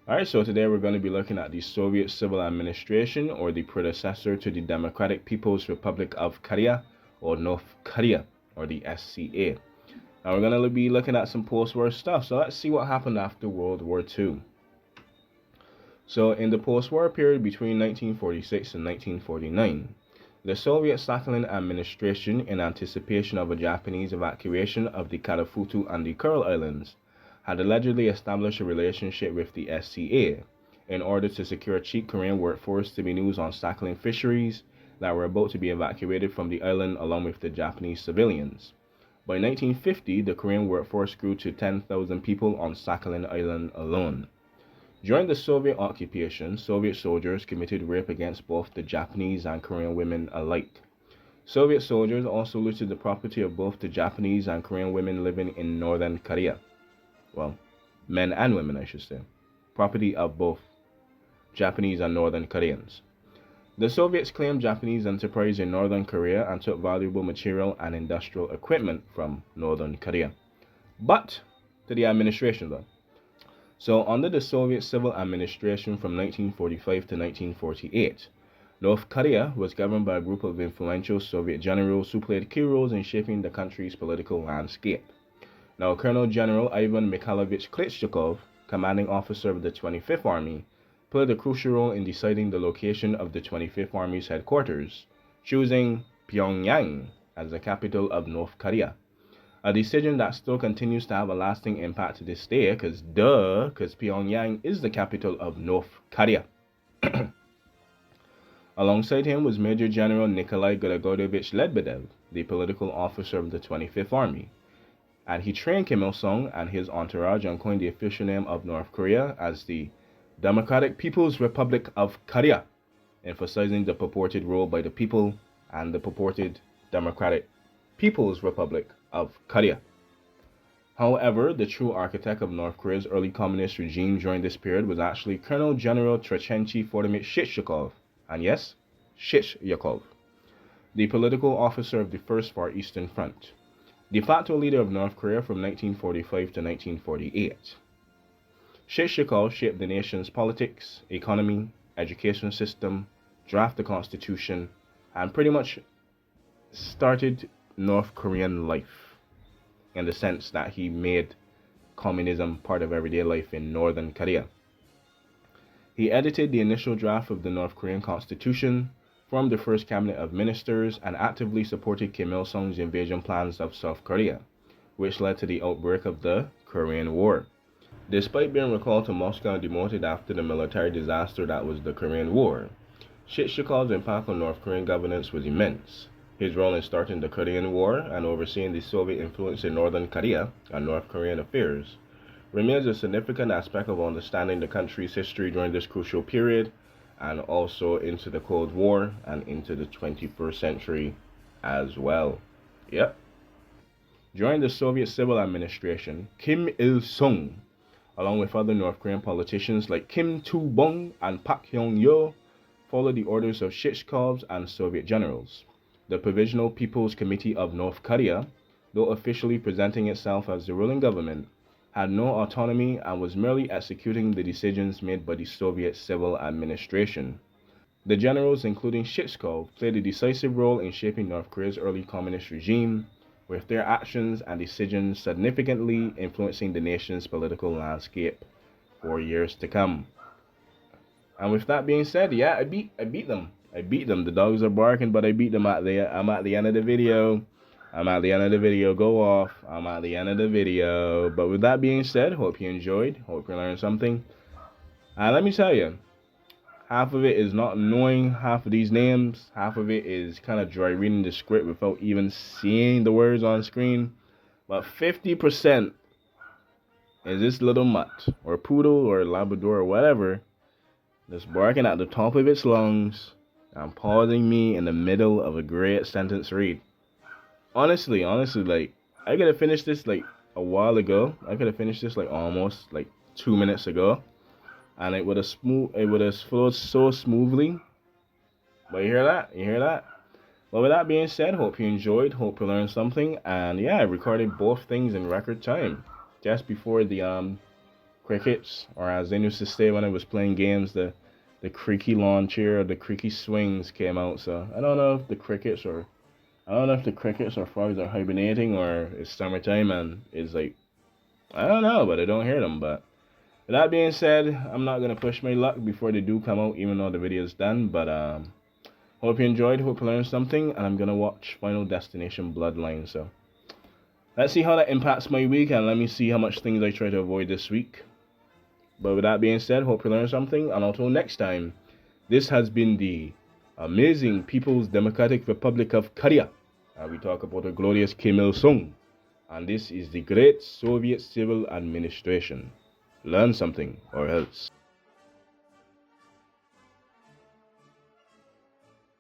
Alright, so today we're going to be looking at the Soviet Civil Administration, or the predecessor to the Democratic People's Republic of Korea, or North Korea, or the SCA. Now we're going to be looking at some post-war stuff, so let's see what happened after World War II. So in the post-war period between 1946 and 1949, the Soviet Sakhalin administration, in anticipation of a Japanese evacuation of the Karafutu and the Kuril Islands, had allegedly established a relationship with the SCA in order to secure a cheap Korean workforce to be used on Sakhalin fisheries that were about to be evacuated from the island along with the Japanese civilians. By 1950, the Korean workforce grew to 10,000 people on Sakhalin Island alone. During the Soviet occupation, Soviet soldiers committed rape against both the Japanese and Korean women alike. Soviet soldiers also looted the property of both the Japanese and Korean women living in northern Korea. Well, men and women, I should say. Property of both Japanese and Northern Koreans. The Soviets claimed Japanese enterprise in Northern Korea and took valuable material and industrial equipment from Northern Korea. But to the administration, though. So, under the Soviet Civil Administration from 1945 to 1948, North Korea was governed by a group of influential Soviet generals who played key roles in shaping the country's political landscape. Now, Colonel General Ivan Mikhailovich Klitschko, commanding officer of the 25th Army, played a crucial role in deciding the location of the 25th Army's headquarters, choosing Pyongyang as the capital of North Korea. A decision that still continues to have a lasting impact to this day, because Pyongyang is the capital of North Korea. Alongside him was Major General Nikolai Grigorievich Lebedev, the political officer of the 25th Army, and he trained Kim Il-sung and his entourage on coined the official name of North Korea as the Democratic People's Republic of Korea, emphasizing the purported rule by the people and the purported Democratic People's Republic of Korea. However, the true architect of North Korea's early communist regime during this period was actually Colonel General Trenchenchi Fodomich Shishakov, and yes, Shishakov, the political officer of the First Far Eastern Front, de facto leader of North Korea from 1945 to 1948. Shishakov shaped the nation's politics, economy, education system, drafted the constitution, and pretty much started North Korean life, in the sense that he made communism part of everyday life in Northern Korea. He edited the initial draft of the North Korean constitution, formed the first cabinet of ministers, and actively supported Kim Il-sung's invasion plans of South Korea, which led to the outbreak of the Korean War. Despite being recalled to Moscow and demoted after the military disaster that was the Korean War, Shishyakov's impact on North Korean governance was immense. His role in starting the Korean War and overseeing the Soviet influence in Northern Korea and North Korean affairs remains a significant aspect of understanding the country's history during this crucial period, and also into the Cold War and into the 21st century as well. Yep. During the Soviet Civil Administration, Kim Il-sung, along with other North Korean politicians like Kim Tu-bong and Pak Hyung-yo, followed the orders of Shishkovs and Soviet generals. The Provisional People's Committee of North Korea, though officially presenting itself as the ruling government, had no autonomy and was merely executing the decisions made by the Soviet Civil Administration. The generals, including Shishkov, played a decisive role in shaping North Korea's early communist regime, with their actions and decisions significantly influencing the nation's political landscape for years to come. And with that being said, yeah, I beat them. I beat them. The dogs are barking, but I beat them I'm at the end of the video. Go off. I'm at the end of the video. But with that being said, hope you enjoyed. Hope you learned something. And let me tell you, half of it is not knowing half of these names. Half of it is kind of dry reading the script without even seeing the words on screen. But 50% is this little mutt, or poodle, or Labrador, or whatever, just barking at the top of its lungs and pausing me in the middle of a great sentence read. Honestly, like, I could have finished this like a while ago. I could have finished this like almost like 2 minutes ago, and it would have flowed so smoothly. But you hear that? Well, with that being said, hope you enjoyed, hope you learned something, and yeah, I recorded both things in record time, just before the crickets, or as they used to say when I was playing games, the creaky lawn chair or the creaky swings came out. So I don't know if the crickets or frogs are hibernating or it's summertime and it's like I don't know, but I don't hear them. But with that being said, I'm not gonna push my luck before they do come out, even though the video is done. But hope you enjoyed, hope you learned something, and I'm gonna watch Final Destination Bloodline. So let's see how that impacts my week, and let me see how much things I try to avoid this week. But with that being said, hope you learned something, and until next time, this has been the amazing People's Democratic Republic of Korea. We talk about the glorious Kim Il-sung, and this is the Great Soviet Civil Administration. Learn something or else.